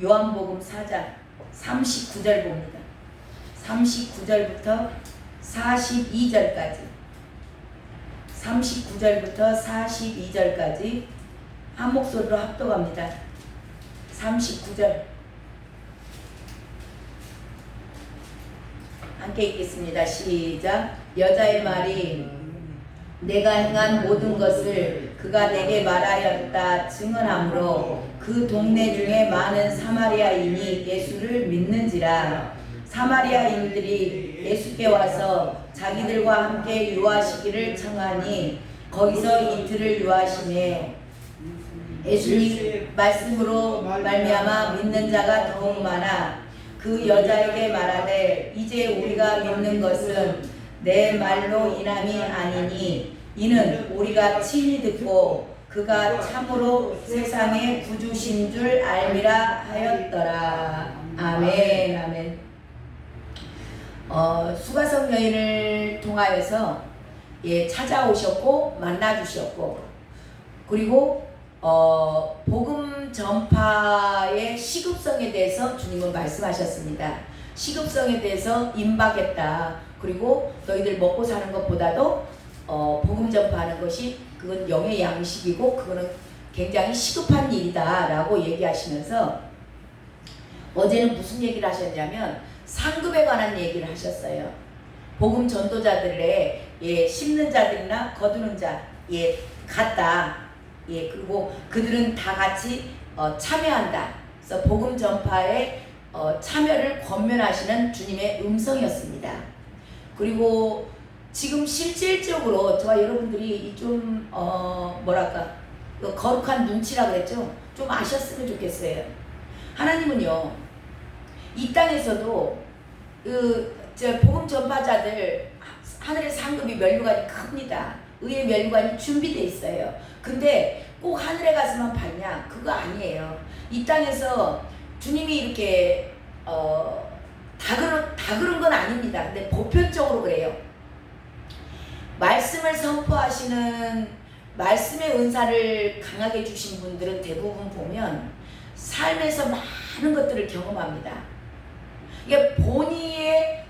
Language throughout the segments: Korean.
요한복음 4장 39절 봅니다. 39절부터 42절까지 39절부터 42절까지 한 목소리로 합독합니다. 39절 함께 읽겠습니다. 시작. 여자의 말이 내가 행한 모든 것을 그가 내게 말하였다 증언하므로 그 동네 중에 많은 사마리아인이 예수를 믿는지라. 사마리아인들이 예수께 와서 자기들과 함께 유하시기를 청하니 거기서 이틀을 유하시매 예수님 말씀으로 말미암아 믿는 자가 더욱 많아 그 여자에게 말하되 이제 우리가 믿는 것은 내 말로 인함이 아니니 이는 우리가 친히 듣고 그가 참으로 세상의 구주신 줄 알미라 하였더라. 아멘. 아멘. 수가성 여인을 통하여서 찾아오셨고 만나주셨고, 그리고 복음 전파의 시급성에 대해서 주님은 말씀하셨습니다. 시급성에 대해서 임박했다. 그리고 너희들 먹고 사는 것보다도 복음 전파하는 것이 그건 영의 양식이고 그거는 굉장히 시급한 일이다 라고 얘기하시면서 어제는 무슨 얘기를 하셨냐면 상급에 관한 얘기를 하셨어요. 복음 전도자들의 심는 자들이나 거두는 자 같다. 그리고 그들은 다 같이 참여한다. 그래서 복음 전파에 참여를 권면하시는 주님의 음성이었습니다. 그리고 지금 실질적으로 저와 여러분들이 좀 뭐랄까 거룩한 눈치라 그랬죠. 좀 아셨으면 좋겠어요. 하나님은요 이 땅에서도 복음 전파자들 하늘의 상급이 면류관이 큽니다. 의의 면류관이 준비되어 있어요. 근데 꼭 하늘에 가서만 받냐? 그거 아니에요. 이 땅에서 주님이 이렇게 다 그런 건 아닙니다. 근데 보편적으로 그래요. 말씀을 선포하시는 말씀의 은사를 강하게 주신 분들은 대부분 보면 삶에서 많은 것들을 경험합니다. 이게 본인에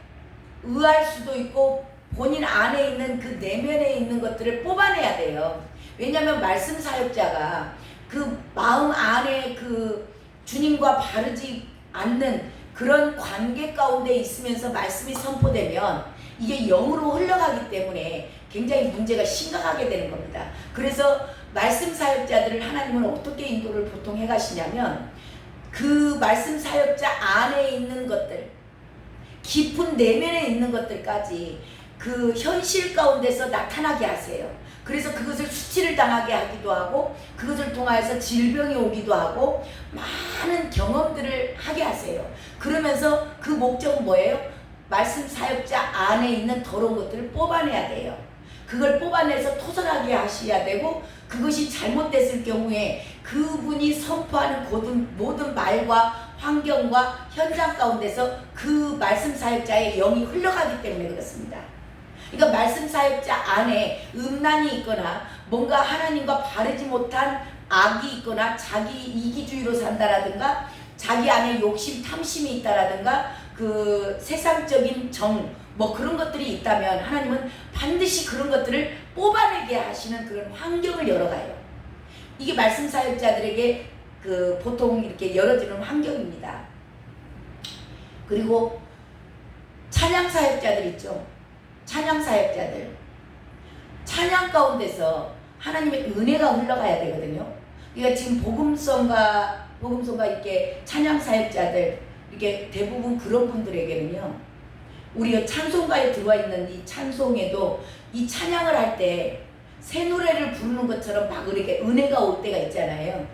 의할 수도 있고 본인 안에 있는 그 내면에 있는 것들을 뽑아내야 돼요. 왜냐하면 말씀 사역자가 그 마음 안에 그 주님과 바르지 않는 그런 관계 가운데 있으면서 말씀이 선포되면 이게 영으로 흘러가기 때문에 굉장히 문제가 심각하게 되는 겁니다. 그래서 말씀 사역자들을 하나님은 어떻게 인도를 보통 해가시냐면 그 말씀 사역자 안에 있는 것들, 깊은 내면에 있는 것들까지 그 현실 가운데서 나타나게 하세요. 그래서 그것을 수치를 당하게 하기도 하고 그것을 통하여서 질병이 오기도 하고 많은 경험들을 하게 하세요. 그러면서 그 목적은 뭐예요? 말씀 사역자 안에 있는 더러운 것들을 뽑아내야 돼요. 그걸 뽑아내서 토설하게 하셔야 되고 그것이 잘못됐을 경우에 그분이 선포하는 모든 말과 환경과 현장 가운데서 그 말씀 사역자의 영이 흘러가기 때문에 그렇습니다. 그러니까 말씀 사역자 안에 음란이 있거나 뭔가 하나님과 바르지 못한 악이 있거나 자기 이기주의로 산다라든가 자기 안에 욕심 탐심이 있다라든가 그 세상적인 뭐 그런 것들이 있다면 하나님은 반드시 그런 것들을 뽑아내게 하시는 그런 환경을 열어가요. 이게 말씀 사역자들에게 그 보통 이렇게 열어주는 환경입니다. 그리고 찬양 사역자들 있죠. 찬양 사역자들. 찬양 가운데서 하나님의 은혜가 흘러가야 되거든요. 그러니까 지금 복음성가 이렇게 찬양 사역자들 이렇게 대부분 그런 분들에게는요. 우리가 찬송가에 들어와 있는 이 찬송에도 이 찬양을 할 때 새 노래를 부르는 것처럼 막 이렇게 은혜가 올 때가 있잖아요.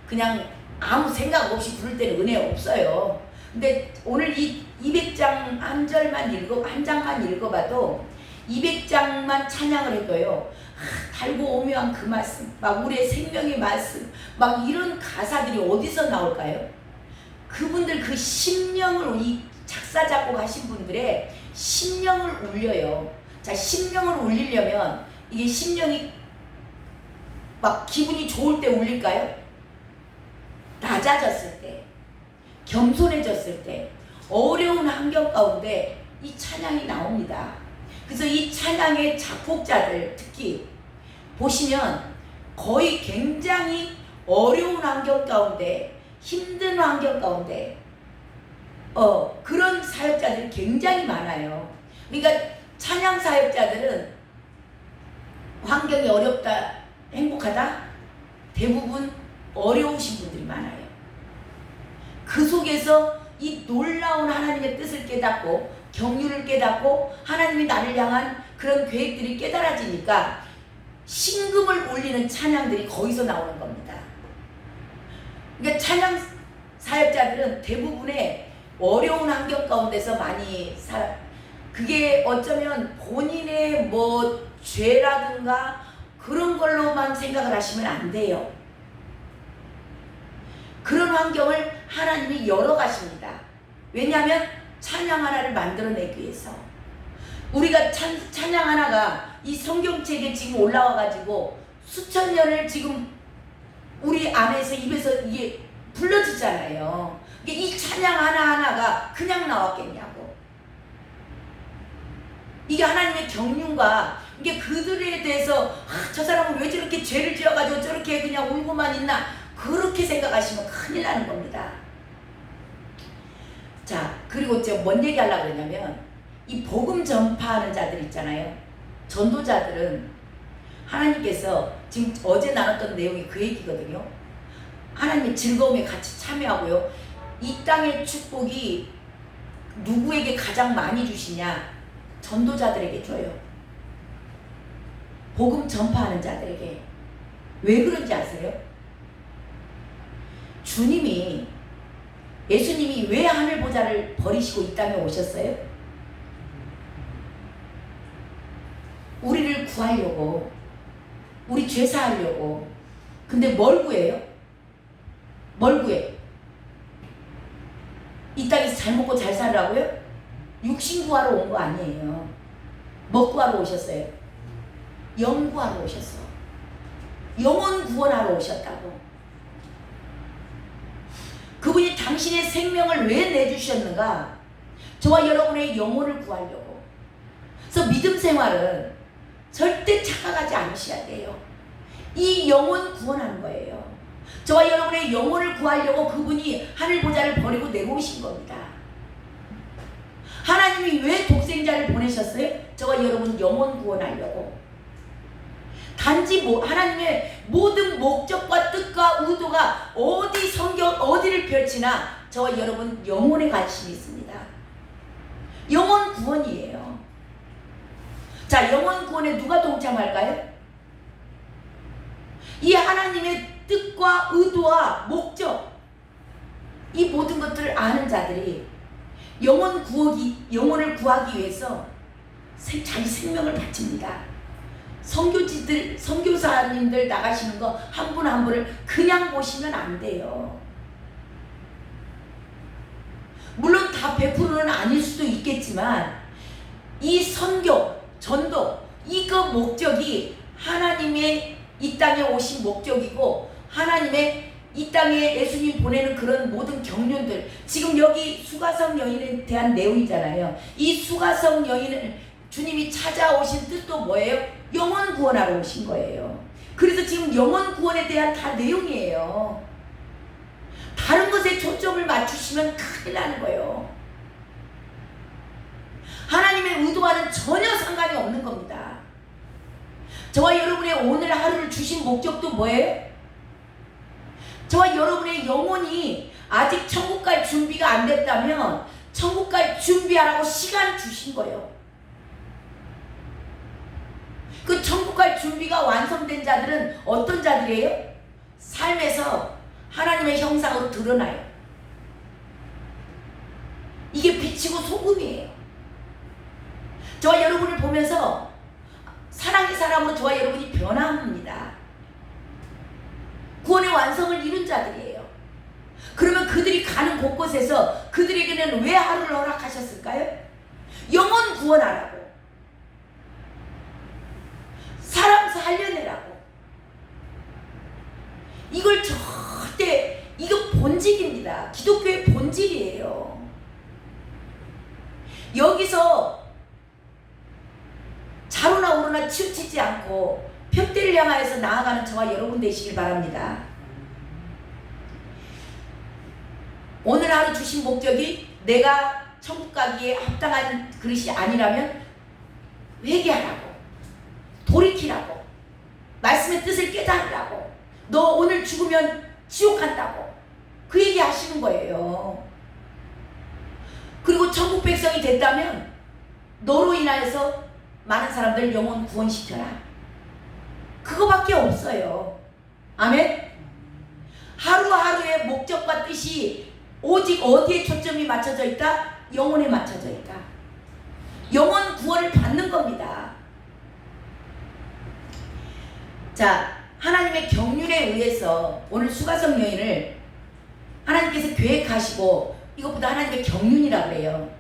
그냥 아무 생각 없이 부를 때는 은혜 없어요. 근데 오늘 이 200장 한 장만 읽어봐도 200장만 찬양을 해도요. 달고 오묘한 그 말씀, 막 우리의 생명의 말씀, 막 이런 가사들이 어디서 나올까요? 그분들 그 심령을 이 작사 작곡하신 분들의 심령을 울려요. 자, 심령을 울리려면 이게 심령이 막 기분이 좋을 때 울릴까요? 낮아졌을 때, 겸손해졌을 때, 어려운 환경 가운데 이 찬양이 나옵니다. 그래서 이 찬양의 작곡자들 특히 보시면 거의 굉장히 어려운 환경 가운데, 힘든 환경 가운데 그런 사역자들이 굉장히 많아요. 그러니까 찬양 사역자들은 환경이 어렵다, 행복하다? 대부분 어려우신 분들이 많아요. 그 속에서 이 놀라운 하나님의 뜻을 깨닫고 경륜을 깨닫고 하나님이 나를 향한 그런 계획들이 깨달아지니까 신금을 울리는 찬양들이 거기서 나오는 겁니다. 그러니까 찬양 사역자들은 대부분의 어려운 환경 가운데서 많이 그게 어쩌면 본인의 뭐 죄라든가 그런 걸로만 생각을 하시면 안 돼요. 그런 환경을 하나님이 열어가십니다. 왜냐하면 찬양 하나를 만들어내기 위해서. 우리가 찬양 하나가 이 성경책에 지금 올라와가지고 수천 년을 지금 우리 안에서 입에서 이게 불러지잖아요. 이 찬양 하나하나가 그냥 나왔겠냐고. 이게 하나님의 경륜과 이게 그들에 대해서 저 사람은 왜 저렇게 죄를 지어가지고 저렇게 그냥 울고만 있나, 그렇게 생각하시면 큰일 나는 겁니다. 자, 그리고 제가 뭔 얘기 하려고 그러냐면 이 복음 전파하는 자들 있잖아요. 전도자들은 하나님께서 지금 어제 나눴던 내용이 그 얘기거든요. 하나님의 즐거움에 같이 참여하고요. 이 땅의 축복이 누구에게 가장 많이 주시냐? 전도자들에게 줘요. 복음 전파하는 자들에게. 왜 그런지 아세요? 예수님이 왜 하늘 보좌를 버리시고 이 땅에 오셨어요? 우리를 구하려고, 우리 죄 사하려고. 근데 뭘 구해요? 뭘 구해? 이 땅에서 잘 먹고 잘 살라고요? 육신 구하러 온 거 아니에요. 뭐 구하러 오셨어요? 영 구하러 오셨어. 영혼 구원하러 오셨다고. 그분이 당신의 생명을 왜 내주셨는가? 저와 여러분의 영혼을 구하려고. 그래서 믿음 생활은 절대 착각하지 않으셔야 돼요. 이 영혼 구원하는 거예요. 저와 여러분의 영혼을 구하려고 그분이 하늘 보좌를 버리고 내려오신 겁니다. 하나님이 왜 독생자를 보내셨어요? 저와 여러분 영혼 구원하려고. 단지 하나님의 모든 목적과 뜻과 의도가 어디를 펼치나 저와 여러분 영혼에 관심이 있습니다. 영혼 구원이에요. 자, 영혼 구원에 누가 동참할까요? 이 하나님의 뜻과 의도와 목적, 이 모든 것들을 아는 자들이 영혼을 구하기 위해서 자기 생명을 바칩니다. 선교사님들 나가시는 거 한 분 한 분을 그냥 보시면 안 돼요. 물론 다 100%는 아닐 수도 있겠지만 이 선교, 전도, 이거 목적이 하나님의 이 땅에 오신 목적이고 하나님의 이 땅에 예수님 보내는 그런 모든 경륜들, 지금 여기 수가성 여인에 대한 내용이잖아요. 이 수가성 여인을 주님이 찾아오신 뜻도 뭐예요? 영혼 구원하러 오신 거예요. 그래서 지금 영혼 구원에 대한 다 내용이에요. 다른 것에 초점을 맞추시면 큰일 나는 거예요. 하나님의 의도와는 전혀 상관이 없는 겁니다. 저와 여러분의 오늘 하루를 주신 목적도 뭐예요? 저와 여러분의 영혼이 아직 천국 갈 준비가 안 됐다면 천국 갈 준비하라고 시간 주신 거예요. 그 천국 갈 준비가 완성된 자들은 어떤 자들이에요? 삶에서 하나님의 형상으로 드러나요. 이게 빛이고 소금이에요. 저와 여러분을 보면서 사랑의 사람으로 저와 여러분이 변화합니다. 구원의 완성을 이룬 자들이에요. 그러면 그들이 가는 곳곳에서 그들에게는 왜 하루를 허락하셨을까요? 영혼 구원하라고. 사람 살려내라고. 이걸 절대, 이거 본질입니다. 기독교의 본질. 본질이에요. 여기서 좌로나 우로나 치우치지 않고 표대를 향하여서 나아가는 저와 여러분 되시길 바랍니다. 오늘 하루 주신 목적이 내가 천국 가기에 합당한 그릇이 아니라면 회개하라고, 돌이키라고, 말씀의 뜻을 깨달으라고, 너 오늘 죽으면 지옥 간다고 그 얘기 하시는 거예요. 그리고 천국 백성이 됐다면 너로 인하여서 많은 사람들 영혼 구원시켜라. 그거밖에 없어요. 아멘? 하루하루의 목적과 뜻이 오직 어디에 초점이 맞춰져 있다? 영혼에 맞춰져 있다. 영혼 구원을 받는 겁니다. 자, 하나님의 경륜에 의해서 오늘 수가성 여인을 하나님께서 계획하시고 이것보다 하나님의 경륜이라고 그래요.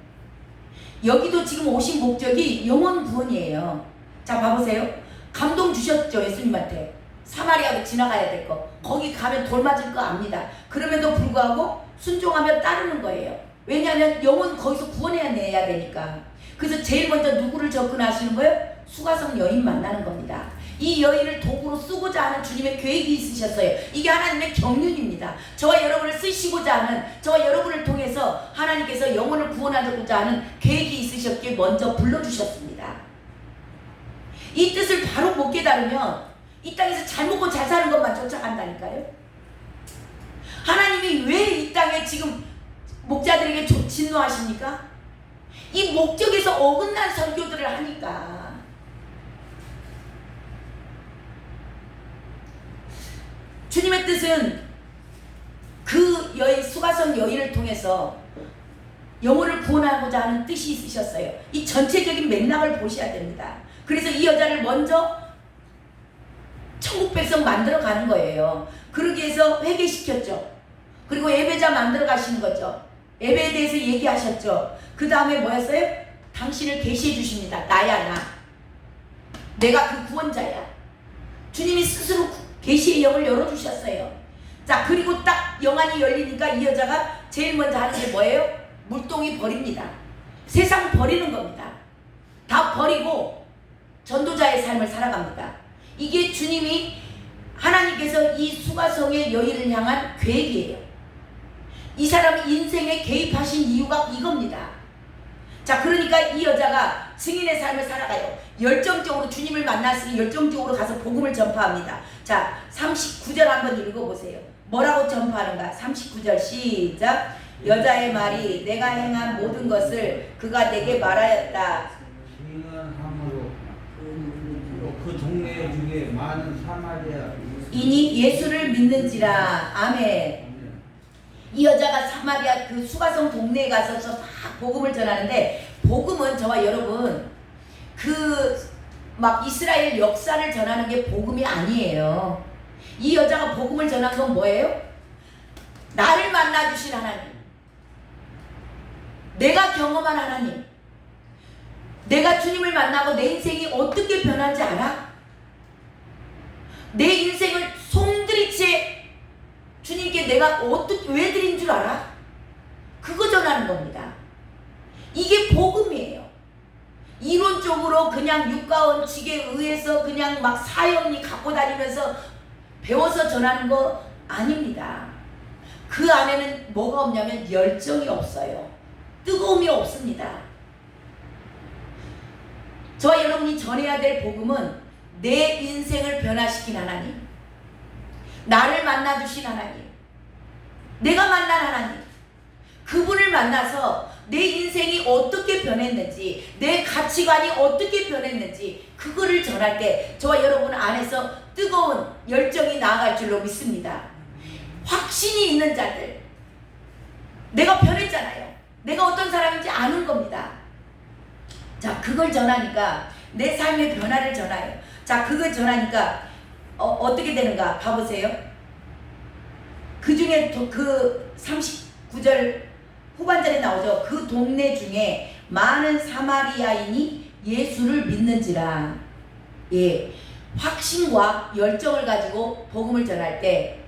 여기도 지금 오신 목적이 영혼 구원이에요. 자, 봐보세요. 감동 주셨죠, 예수님한테. 사마리아로 지나가야 될 거. 거기 가면 돌 맞을 거 압니다. 그럼에도 불구하고 순종하며 따르는 거예요. 왜냐하면 영혼 거기서 구원해내야 되니까. 그래서 제일 먼저 누구를 접근하시는 거예요? 수가성 여인 만나는 겁니다. 이 여인을 도구로 쓰고자 하는 주님의 계획이 있으셨어요. 이게 하나님의 경륜입니다. 저와 여러분을 쓰시고자 하는, 저와 여러분을 통해서 하나님께서 영혼을 구원하고자 하는 계획이 있으셨기에 먼저 불러주셨습니다. 이 뜻을 바로 못 깨달으면 이 땅에서 잘 먹고 잘 사는 것만 쫓아간다니까요. 하나님이 왜 이 땅에 지금 목자들에게 진노하십니까? 이 목적에서 어긋난 설교들을 하니까. 주님의 뜻은 그 여인, 수가성 여인을 통해서 영혼을 구원하고자 하는 뜻이 있으셨어요. 이 전체적인 맥락을 보셔야 됩니다. 그래서 이 여자를 먼저 천국 백성 만들어 가는 거예요. 그러기 위해서 회개시켰죠. 그리고 예배자 만들어 가시는 거죠. 예배에 대해서 얘기하셨죠. 그 다음에 뭐였어요? 당신을 계시해 주십니다. 나야, 나. 내가 그 구원자야. 주님이 스스로 계시의 영을 열어주셨어요. 자, 그리고 딱 영안이 열리니까 이 여자가 제일 먼저 하는 게 뭐예요? 물동이 버립니다. 세상 버리는 겁니다. 다 버리고 전도자의 삶을 살아갑니다. 이게 주님이, 하나님께서 이 수가성의 여인을 향한 계획이에요. 이 사람이 인생에 개입하신 이유가 이겁니다. 자, 그러니까 이 여자가 증인의 삶을 살아가요. 열정적으로 주님을 만났으니 열정적으로 가서 복음을 전파합니다. 자, 39절 한번 읽어보세요. 뭐라고 전파하는가? 39절 시작. 여자의 말이 내가 행한 모든 것을 그가 내게 말하였다. 증언함으로 그 동네 중에 많은 사마리아 이니 예수를 믿는지라. 아멘. 이 여자가 사마리아 그 수가성 동네에 가서 막 복음을 전하는데, 복음은 저와 여러분 그 막 이스라엘 역사를 전하는 게 복음이 아니에요. 이 여자가 복음을 전한 건 뭐예요? 나를 만나주신 하나님, 내가 경험한 하나님, 내가 주님을 만나고 내 인생이 어떻게 변한지 알아? 내 인생을 송두리째 주님께 내가 어떻게 왜 드린 줄 알아? 그거 전하는 겁니다. 이게 복음이에요. 이론적으로 그냥 육가원칙에 의해서 그냥 막 사형이 갖고 다니면서 배워서 전하는 거 아닙니다. 그 안에는 뭐가 없냐면 열정이 없어요. 뜨거움이 없습니다. 저와 여러분이 전해야 될 복음은 내 인생을 변화시킨 하나님, 나를 만나주신 하나님, 내가 만난 하나님, 그분을 만나서 내 인생이 어떻게 변했는지, 내 가치관이 어떻게 변했는지 그거를 전할 때 저와 여러분 안에서 뜨거운 열정이 나아갈 줄로 믿습니다. 확신이 있는 자들, 내가 변했잖아요. 내가 어떤 사람인지 아는 겁니다. 자, 그걸 전하니까 내 삶의 변화를 전해요. 자, 그걸 전하니까 어떻게 되는가 봐보세요. 그 중에 그 39절 후반절에 나오죠. 그 동네 중에 많은 사마리아인이 예수를 믿는지라. 예, 확신과 열정을 가지고 복음을 전할 때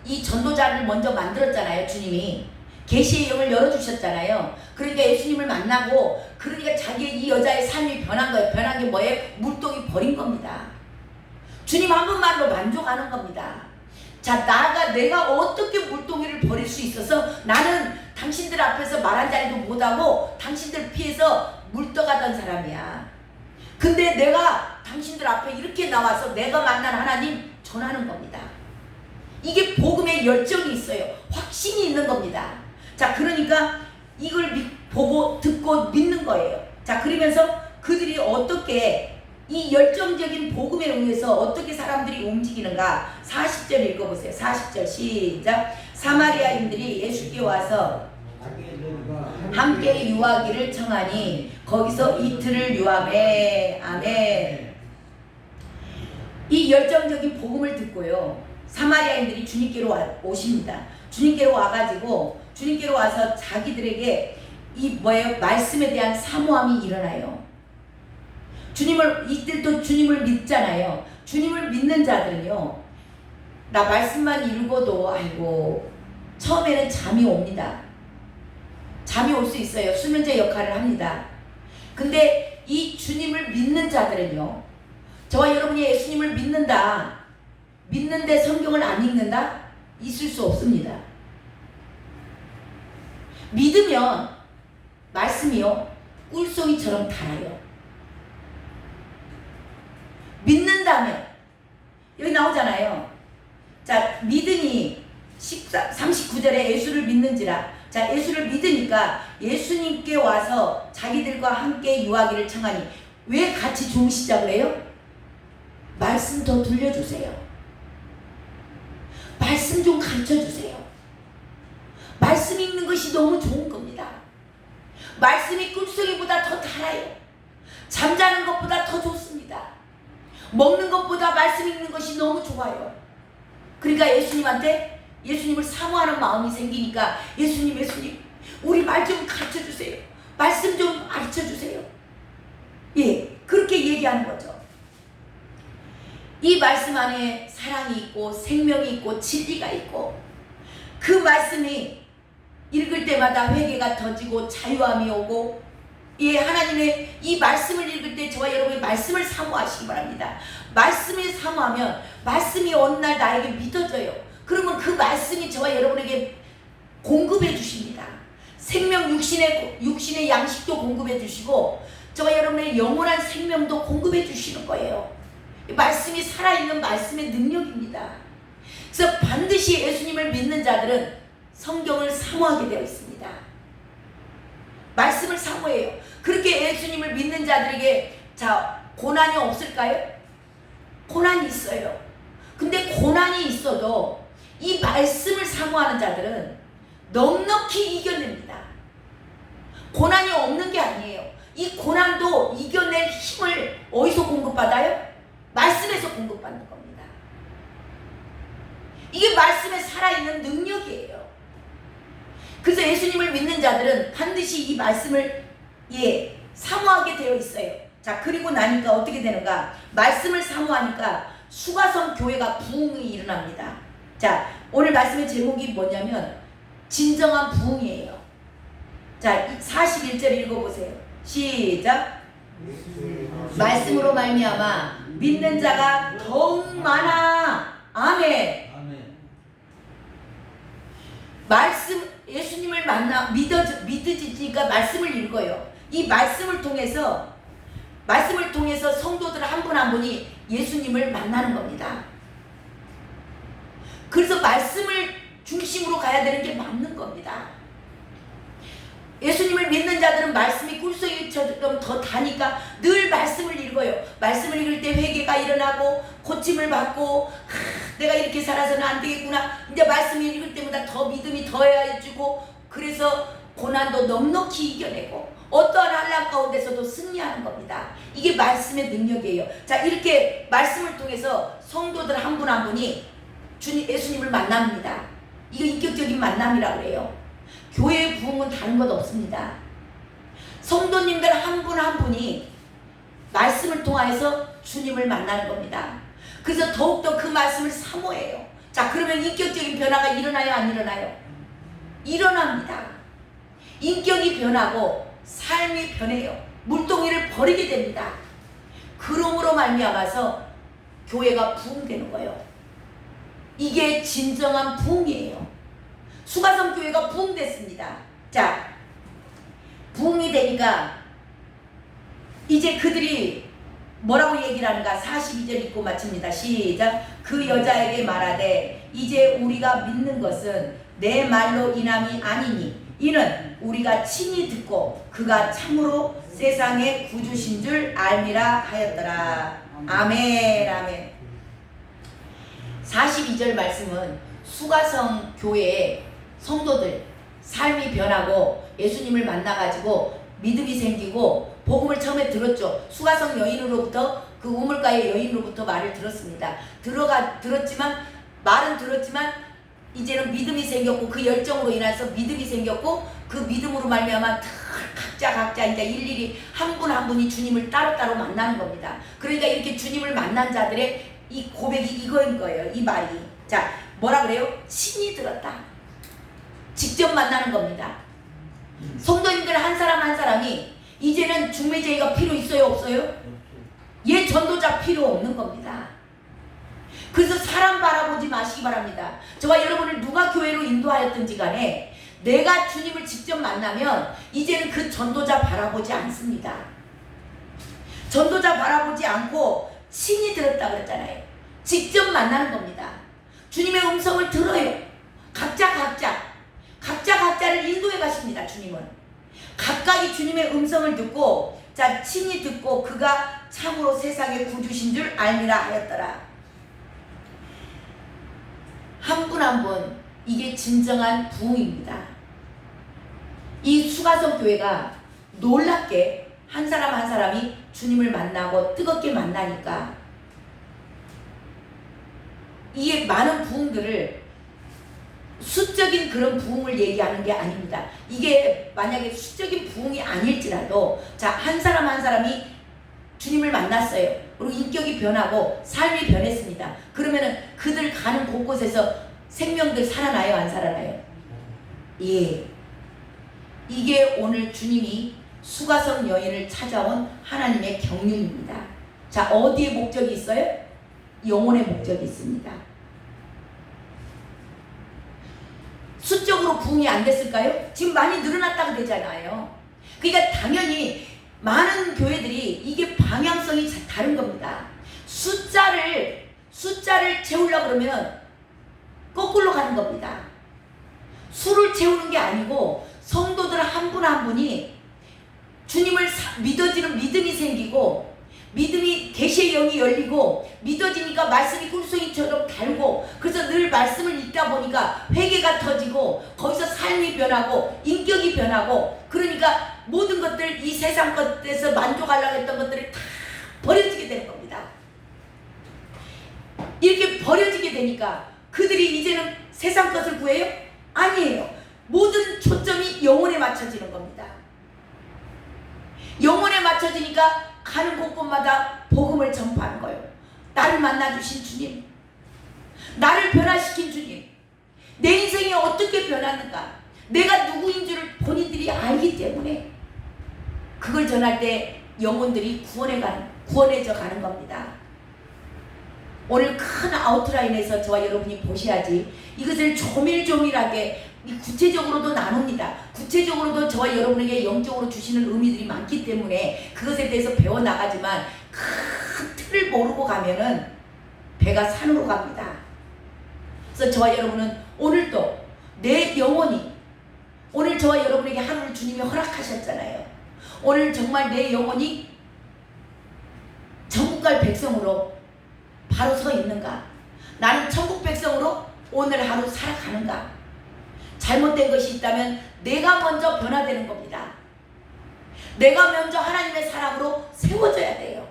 이 전도자를 먼저 만들었잖아요, 주님이. 계시의 영을 열어주셨잖아요. 그러니까 예수님을 만나고 그러니까 자기의 이 여자의 삶이 변한 거예요. 변한 게 뭐예요? 물동이 버린 겁니다. 주님 한 분만으로 만족하는 겁니다. 자, 내가 어떻게 물동이를 버릴 수 있어서 나는 당신들 앞에서 말 한 자리도 못하고 당신들 피해서 물떠가던 사람이야. 근데 내가 당신들 앞에 이렇게 나와서 내가 만난 하나님 전하는 겁니다. 이게 복음의 열정이 있어요. 확신이 있는 겁니다. 자, 그러니까 이걸 보고 듣고 믿는 거예요. 자, 그러면서 그들이 어떻게 이 열정적인 복음에 의해서 어떻게 사람들이 움직이는가 40절 읽어보세요. 40절 시작. 사마리아인들이 예수께 와서 함께 유하기를 청하니 거기서 이틀을 유하매. 아멘. 이 열정적인 복음을 듣고요, 사마리아인들이 주님께로 오십니다. 주님께로 와가지고 주님께로 와서 자기들에게 이 뭐예요? 말씀에 대한 사모함이 일어나요. 이들도 주님을 믿잖아요. 주님을 믿는 자들은요, 나 말씀만 읽어도 아이고 처음에는 잠이 옵니다. 잠이 올 수 있어요. 수면제 역할을 합니다. 근데 이 주님을 믿는 자들은요, 저와 여러분이 예수님을 믿는다, 믿는데 성경을 안 읽는다? 있을 수 없습니다. 믿으면 말씀이요 꿀송이처럼 달아요. 믿는다면 여기 나오잖아요. 자, 믿으니 39절에 예수를 믿는지라. 자, 예수를 믿으니까 예수님께 와서 자기들과 함께 유하기를 청하니. 왜 같이 주무시자 그래요? 말씀 더 들려주세요. 말씀 좀 가르쳐주세요. 말씀 읽는 것이 너무 좋은 겁니다. 말씀이 꿀송이보다 더 달아요. 잠자는 것보다 더 좋습니다. 먹는 것보다 말씀 읽는 것이 너무 좋아요. 그러니까 예수님을 사모하는 마음이 생기니까 예수님 우리 말 좀 가르쳐주세요. 말씀 좀 가르쳐주세요. 예, 그렇게 얘기하는 거죠. 이 말씀 안에 사랑이 있고 생명이 있고 진리가 있고 그 말씀이 읽을 때마다 회개가 터지고 자유함이 오고, 예, 하나님의 이 말씀을 읽을 때 저와 여러분이 말씀을 사모하시기 바랍니다. 말씀을 사모하면 말씀이 어느 날 나에게 믿어져요. 그러면 그 말씀이 저와 여러분에게 공급해 주십니다. 생명 육신의 양식도 공급해 주시고 저와 여러분의 영원한 생명도 공급해 주시는 거예요. 말씀이 살아있는 말씀의 능력입니다. 그래서 반드시 예수님을 믿는 자들은 성경을 사모하게 되어 있습니다. 말씀을 사모해요. 그렇게 예수님을 믿는 자들에게 자, 고난이 없을까요? 고난이 있어요. 근데 고난이 있어도 이 말씀을 사모하는 자들은 넉넉히 이겨냅니다. 고난이 없는 게 아니에요. 이 고난도 이겨낼 힘을 어디서 공급받아요? 말씀에서 공급받는 겁니다. 이게 말씀에 살아있는 능력이에요. 그래서 예수님을 믿는 자들은 반드시 이 말씀을 사모하게 되어 있어요. 자, 그리고 나니까 어떻게 되는가? 말씀을 사모하니까 수가성 교회가 부흥이 일어납니다. 자, 오늘 말씀의 제목이 뭐냐면 진정한 부흥이에요. 자, 41절 읽어보세요. 시작. 말씀으로 말미암아 믿는 자가 더욱 많아. 아멘. 말씀, 예수님을 만나 믿으니까 말씀을 읽어요. 이 말씀을 통해서 성도들 한 분 한 분이 예수님을 만나는 겁니다. 그래서 말씀을 중심으로 가야 되는 게 맞는 겁니다. 예수님을 믿는 자들은 말씀이 꿀송이처럼 더 다니까 늘 말씀을 읽어요. 말씀을 읽을 때 회개가 일어나고 고침을 받고 내가 이렇게 살아서는 안 되겠구나. 이제 말씀을 읽을 때마다 더 믿음이 더해지고 그래서 고난도 넉넉히 이겨내고 어떠한 한란 가운데서도 승리하는 겁니다. 이게 말씀의 능력이에요. 자, 이렇게 말씀을 통해서 성도들 한 분 한 분이 예수님을 만납니다. 이거 인격적인 만남이라고 그래요. 교회의 부흥은 다른 것 없습니다. 성도님들 한 분 한 분이 말씀을 통하여서 주님을 만나는 겁니다. 그래서 더욱더 그 말씀을 사모해요. 자, 그러면 인격적인 변화가 일어나요, 안 일어나요? 일어납니다. 인격이 변하고 삶이 변해요. 물동이를 버리게 됩니다. 그러므로 말미암아서 교회가 부흥되는 거예요. 이게 진정한 부흥이에요. 수가성 교회가 부흥됐습니다. 자, 부흥이 되니까 이제 그들이 뭐라고 얘기를 하는가? 42절 읽고 마칩니다. 시작. 그 여자에게 말하되 이제 우리가 믿는 것은 내 말로 인함이 아니니 이는 우리가 친히 듣고 그가 참으로 세상의 구주신 줄 알미라 하였더라. 아멘 아멘. 42절 말씀은 수가성 교회의 성도들 삶이 변하고 예수님을 만나가지고 믿음이 생기고 복음을 처음에 들었죠. 수가성 여인으로부터 그 우물가의 여인으로부터 말을 들었습니다. 말은 들었지만 이제는 믿음이 생겼고 그 열정으로 인해서 믿음이 생겼고 그 믿음으로 말미암아 각자 이제 일일이 한 분 한 분이 주님을 따로따로 만나는 겁니다. 그러니까 이렇게 주님을 만난 자들의 이 고백이 이거인 거예요. 이 말이. 자, 뭐라 그래요? 친히 들었다. 직접 만나는 겁니다. 성도님들 한 사람 한 사람이 이제는 중매제의가 필요 있어요? 없어요? 예, 전도자 필요 없는 겁니다. 그래서 사람 바라보지 마시기 바랍니다. 저와 여러분을 누가 교회로 인도하였든지 간에 내가 주님을 직접 만나면 이제는 그 전도자 바라보지 않습니다. 전도자 바라보지 않고 친히 들었다 그랬잖아요. 직접 만나는 겁니다. 주님의 음성을 들어요. 각자를 인도해 가십니다. 주님은 각각이 주님의 음성을 듣고 자 친히 듣고 그가 참으로 세상의 구주신 줄 알미라 하였더라. 한 분 한 분 이게 진정한 부흥입니다. 이 수가성 교회가 놀랍게 한 사람 한 사람이 주님을 만나고 뜨겁게 만나니까 이게 많은 부흥들을 수적인 그런 부흥을 얘기하는 게 아닙니다. 이게 만약에 수적인 부흥이 아닐지라도 자, 한 사람 한 사람이 주님을 만났어요. 그리고 인격이 변하고 삶이 변했습니다. 그러면은 그들 가는 곳곳에서 생명들 살아나요? 안 살아나요? 예. 이게 오늘 주님이 수가성 여인을 찾아온 하나님의 경륜입니다. 자, 어디에 목적이 있어요? 영혼의 목적이 있습니다. 수적으로 부흥이 안 됐을까요? 지금 많이 늘어났다고 되잖아요. 그러니까 당연히 많은 교회들이 이게 방향성이 다른 겁니다. 숫자를 채우려고 그러면 거꾸로 가는 겁니다. 수를 채우는 게 아니고 성도들 한 분 한 분이 주님을 믿어지는 믿음이 생기고 믿음이 계시의 영이 열리고 믿어지니까 말씀이 꿀송이처럼 달고 그래서 늘 말씀을 읽다 보니까 회개가 터지고 거기서 삶이 변하고 인격이 변하고 그러니까 모든 것들 이 세상 것에서 만족하려고 했던 것들이 다 버려지게 되는 겁니다. 이렇게 버려지게 되니까 그들이 이제는 세상 것을 구해요? 아니에요. 모든 초점이 영혼에 맞춰지는 겁니다. 영혼에 맞춰지니까 가는 곳곳마다 복음을 전파하는 거예요. 나를 만나주신 주님, 나를 변화시킨 주님, 내 인생이 어떻게 변하는가, 내가 누구인 줄을 본인들이 알기 때문에 그걸 전할 때 영혼들이 구원해져 가는 겁니다. 오늘 큰 아웃라인에서 저와 여러분이 보셔야지 이것을 조밀조밀하게 구체적으로도 나눕니다. 구체적으로도 저와 여러분에게 영적으로 주시는 의미들이 많기 때문에 그것에 대해서 배워나가지만 큰 틀을 모르고 가면은 배가 산으로 갑니다. 그래서 저와 여러분은 오늘도 내 영혼이 오늘 저와 여러분에게 하루를 주님이 허락하셨잖아요. 오늘 정말 내 영혼이 천국 갈 백성으로 바로 서 있는가? 나는 천국 백성으로 오늘 하루 살아가는가? 잘못된 것이 있다면 내가 먼저 변화되는 겁니다. 내가 먼저 하나님의 사람으로 세워져야 돼요.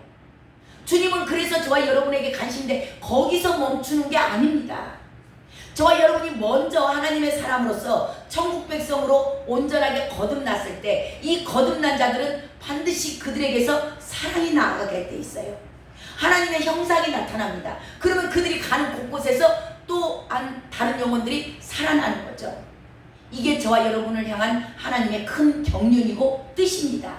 주님은 그래서 저와 여러분에게 간신데 거기서 멈추는 게 아닙니다. 저와 여러분이 먼저 하나님의 사람으로서 천국 백성으로 온전하게 거듭났을 때 이 거듭난 자들은 반드시 그들에게서 사랑이 나아가게 돼 있어요. 하나님의 형상이 나타납니다. 그러면 그들이 가는 곳곳에서 또 다른 영혼들이 살아나는 거죠. 이게 저와 여러분을 향한 하나님의 큰 경륜이고 뜻입니다.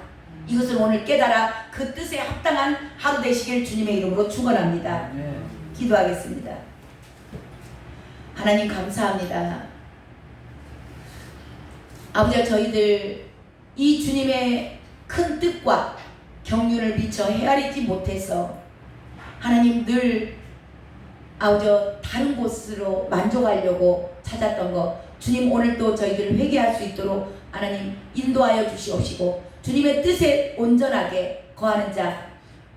이것을 오늘 깨달아 그 뜻에 합당한 하루 되시길 주님의 이름으로 축원합니다. 네. 기도하겠습니다. 하나님 감사합니다. 아버지, 저희들 이 주님의 큰 뜻과 경륜을 미처 헤아리지 못해서 하나님 늘 아버지 다른 곳으로 만족하려고 찾았던 것, 주님 오늘도 저희들을 회개할 수 있도록 하나님 인도하여 주시옵시고, 주님의 뜻에 온전하게 거하는 자,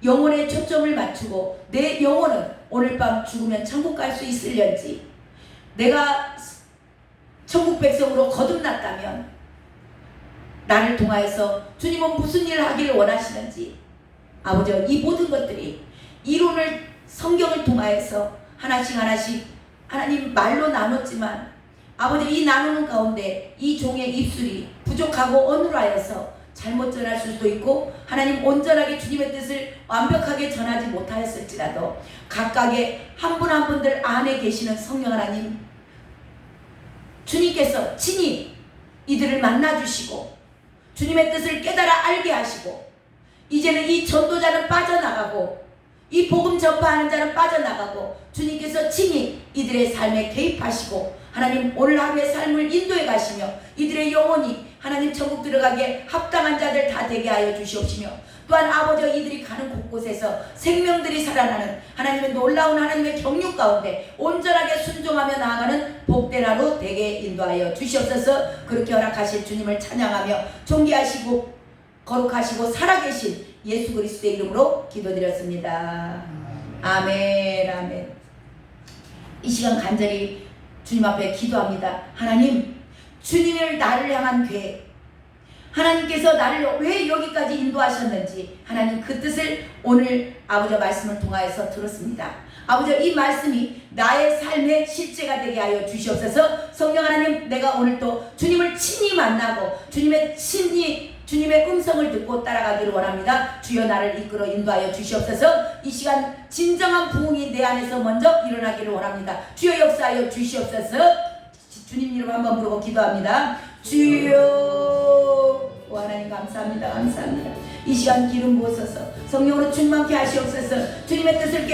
영혼에 초점을 맞추고 내 영혼은 오늘 밤 죽으면 천국 갈 수 있을련지, 내가 천국 백성으로 거듭났다면 나를 통하여서 주님은 무슨 일을 하기를 원하시는지, 아버지 이 모든 것들이 이론을 성경을 통하여서 하나씩 하나씩 하나님 말로 나눴지만 아버지 이 나누는 가운데 이 종의 입술이 부족하고 어눌하여서 잘못 전할 수도 있고 하나님 온전하게 주님의 뜻을 완벽하게 전하지 못하였을지라도 각각의 한 분 한 분들 안에 계시는 성령 하나님, 주님께서 친히 이들을 만나주시고 주님의 뜻을 깨달아 알게 하시고, 이제는 이 전도자는 빠져나가고 이 복음 전파하는 자는 빠져나가고 주님께서 친히 이들의 삶에 개입하시고 하나님 오늘 하루의 삶을 인도해 가시며 이들의 영혼이 하나님 천국 들어가기에 합당한 자들 다 되게 하여 주시옵시며, 또한 아버지 이들이 가는 곳곳에서 생명들이 살아나는 하나님의 놀라운 하나님의 경륜 가운데 온전하게 순종하며 나아가는 복된 하루 되게 인도하여 주시옵소서. 그렇게 허락하실 주님을 찬양하며 존귀하시고 거룩하시고 살아계신 예수 그리스도의 이름으로 기도드렸습니다. 아멘. 아멘. 이 시간 간절히 주님 앞에 기도합니다. 하나님, 주님을 나를 향한 계획, 하나님께서 나를 왜 여기까지 인도하셨는지 하나님 그 뜻을 오늘 아버지 말씀을 통하여서 들었습니다. 아버지 이 말씀이 나의 삶의 실제가 되게 하여 주시옵소서. 성령 하나님, 내가 오늘 또 주님을 친히 만나고 주님의 음성을 듣고 따라가기를 원합니다. 주여 나를 이끌어 인도하여 주시옵소서. 이 시간 진정한 부흥이 내 안에서 먼저 일어나기를 원합니다. 주여 역사하여 주시옵소서. 주님 이름 한번 부르고 기도합니다. 주여, 오 하나님 감사합니다. 감사합니다. 이 시간 기름 부으소서. 성령으로 충만케 하시옵소서. 주님의 뜻을